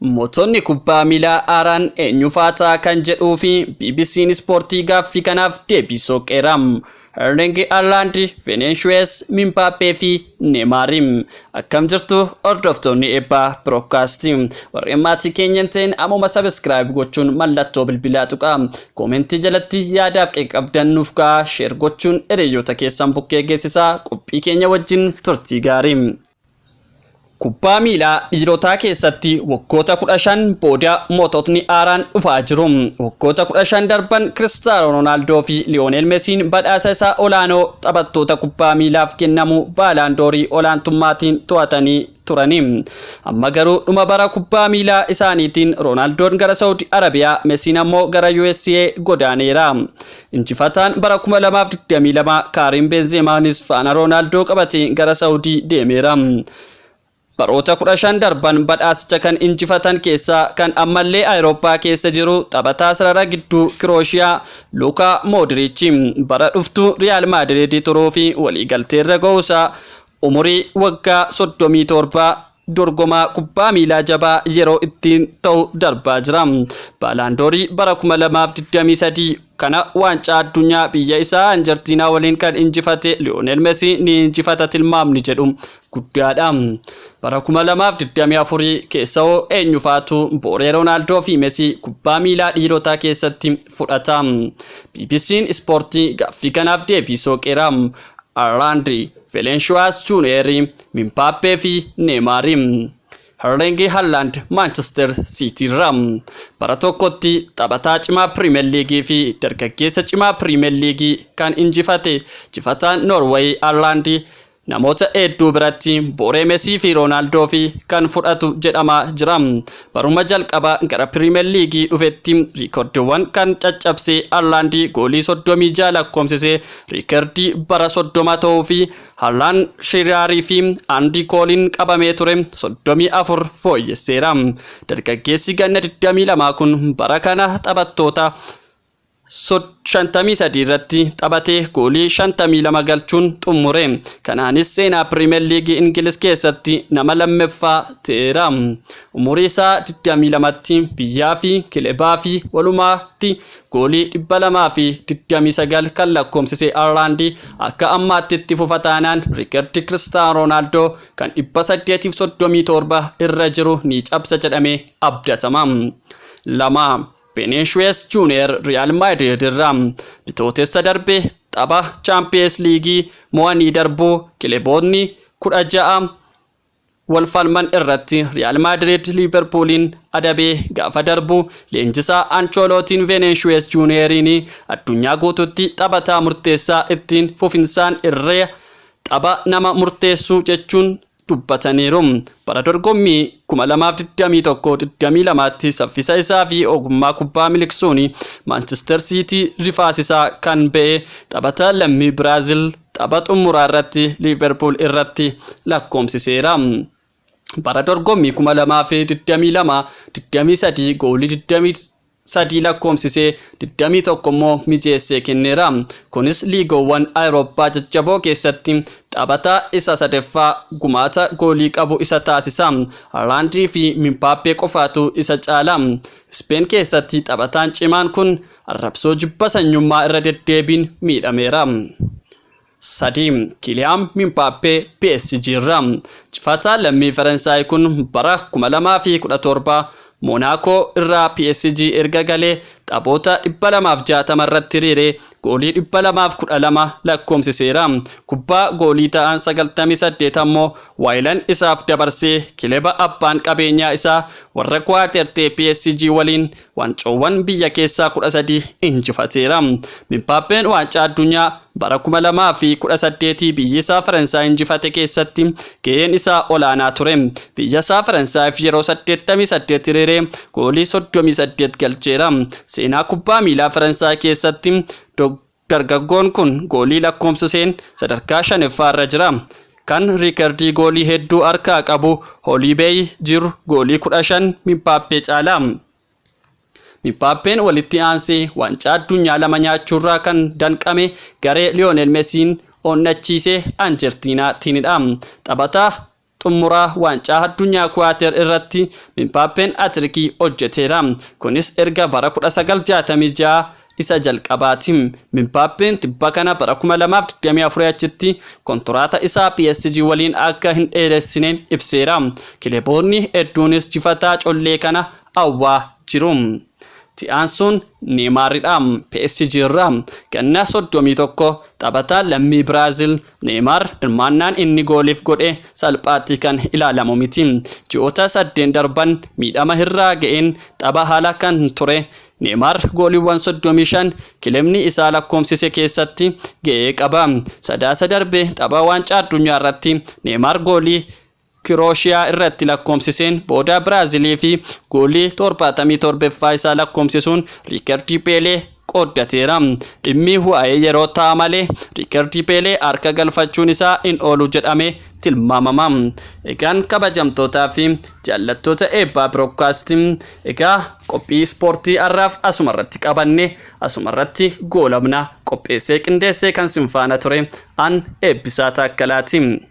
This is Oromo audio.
Mootonni kubbaa miilaa haaraan eenyufaa ta'a kan jedhuu fi BBC'n ispoortii gaaffii kanaaf deebii soqeera. Erling Haaland, Vinicius, Mbappé fi Neymar. Akkam jirtu hordoftoonni eebbaa broadcasting. Warreen maatii keenya ta'an ammuma subscribe gochuun mallattoo bilbilaa tuqaa. Koomentii jalatti yaadaaf qabdan nuuf kaa'aa, share gochuun hiriyoota keessan bukkee geessisaa. Qophii keenya wajjin turtii gaarii. Kubbaa miilaa dhiirotaa keessatti waggoota 15 booda moototni haaraan dhufaa jiru. Waggoota 15 darban Cristiano Ronaldo fi Lionel Messiin badhaasa isaa olaanoo taphattoota kubbaa miilaaf kennamu Ballon d'Or olaantummaatiin to'atanii turani. Amma garuu dhuma bara kubbaa miilaa isaaniitiin Ronaldoon gara Saudi Arabiyaa, Messiin ammoo gara USA godaaneera. Injifataan bara 2022 Karim Benzemaanis faana Ronaldo qabatee gara Saudi deemeera. Baroota 15 darban badhaasicha kan injifatan keessaa kan ammallee Awurooppaa keessa jiru taphataa sarara gidduu Krooshiyaa Luka Modric bara dhuftu Real Madrid turuu fi waliigalteerra ga'uusaa umurii waggaa 37 dorgomaa kubbaa miilaa jabaa yeroo ittiin ta'u darbaa jira. Ballon d'Or bara 2023 kana waancaa addunyaa biyya isaa Arjentiinaa waliin kan injifate Lionel Messi ni injifata tilmaamni jedhu guddaadha. Bara 2024 keessa eenyufaatu booree Ronaldo fi Messi kubbaa miilaa dhiirotaa keessatti fudhata. BBC'n ispoortii gaaffii kanaaf deebii soqeera. Haaland, Vinicius Junior, Mbappé fi Neymar. Erling Haaland Manchester City ram. Bara tokkotti taphataa cimaa Premier League fi dargaggeessa cimaa Premier League kan injifate injifataan Norway Haaland namoota hedduu biratti booree Messi fi Ronaldo fi kan fudhatu jedhama jira. Baruma jalqaba gara Premier League dhufetti riikordiiwwan kan caccabse Haaland goolii 36 lakkoomsise riikordii bara 30 ta'uu fi Haaland Shiraarii fi Andy Cole qabamee ture 34 fooyyesseera. Dargaggeessi ganna 22 kun bara kana taphattoota 53 irratti taphatee goolii 52 galchuun xumure. Kanaanis seenaa Premier League Ingiliz keessatti nama lammaffaa ta'eera. Umurii isaa 22tti biyyaa fi kilebaa fi walumaatti goolii 229 kan lakkoomsise Haaland akka ammaatti itti fufataanaan riikardii Cristiano Ronaldo kan 837 irra jiru ni cabsa jedhamee abdatama. Vinicius Junior Real Madrid irraa bitootessa darbe tapha Champions League mo'anii darbuu kilaboonni 16 wal falman irratti Real Madrid Liverpoolin adabee gaafa darbu leenjisaa Ancelottiin Vinicius Juniorin addunyaa guutuutti taphataa murteessaa ittiin fufinsaan irree tapha nama murteessu jechuun dubbataniiru. Bara dorgommii 2021-22tti saffisa isaa fi ogummaa kubbaa miliqsuun Manchester City rifaasisaa kan ba'e taphataa lammii Biraazil tapha xumuraa irratti Liverpool irratti lakkoomsiseera. Bara dorgommii 2022-23 goolii 23 lakkoomsisee 21 immoo mijeessee kenneera. Kunis liigoowwan Awurooppaa jajjaboo keessatti taphataa isa sadaffaa gumaata goolii qabu isa taasisa. Haaland fi Mbappé qofaatu isa caala. Spain keessatti taphataan cimaan kun arrabsoo jibba sanyummaa irra deddeebiin miidhameera. Kylian Mbappé PSG irraa injifataa lammii Faransaay kun bara 2017 Monaco irraa PSG erga galee taphoota 260 irratti hiriiree goolii 212 lakkoomsiseera. Kubbaa goolii ta'an 98 ammoo waayilan isaaf dabarsee kilaba abbaan qabeenyaa isaa warra Quaterté PSG waliin waancoowwan biyya keessaa 13 injifateera. Mbappé'n waancaa addunyaa bara 2018 biyya isaa Faransaay injifate keessatti gaheen isaa olaanaa ture. Biyya isaa Faransaayf yeroo 88 hiriiree goolii 38 galcheera. Seenaa kubbaa miilaa Faransaay keessatti dargaggoon kun goolii lakkoomsiseen sadarkaa 5ffaa irra jira. Kan riikardii goolii hedduu harkaa qabu Holibey jiru goolii 15 Mbappé caala. Mbappé'n walitti aansee waancaa addunyaa 2 nyaachuurraa kan danqame garee Lionel Messiin onnachiisee Arjentiinaatiinidha. Taphataa xumuraa waancaa addunyaa kuwaater irratti Mbappeen atirikii hojjeteera. Kunis erga bara 1966 isa jalqabaati. Mbappeen tibba kana bara 2024 achitti kontraata isaa PSG waliin akka hin dheeressine ibseera. Kilaboonni hedduunis jifataa collee kana hawwaa jiru. Ti'aansuun Neymaridha. PSG irraa ganna 31 taphataa lammii Biraazil Neymar hirmaannaan inni gooliif godhe salphaatti kan ilaalamu miti. Ji'oota 8 darban miidhama irraa ga'een tapha haala kan ture. Neymar gooliiwwan 35 kilabni isaa lakkoomsise keessatti ga'ee qaba. Sadaasa darbe tapha waancaa addunyaa irratti Neymar goolii Kirooshiyaa irratti lakkoomsiseen booda Biraazilii fi goolii 77ffaa isaa lakkoomsisuun riikardii Peelee qooddateera. Dhimmi waa'ee yeroo ta'a malee riikardii Peelee harka galfachuun isaa hin oolu jedhamee tilmaamama. Egaan kabajamtootaa fi jaallattoota eebbaa biroodkaastii egaa qophii ispoortii har'aaf asumarratti qabanne asumarratti goolabna qopheessee qindeessee kan sinfaana ture an Eebbisaa Taakkalaati.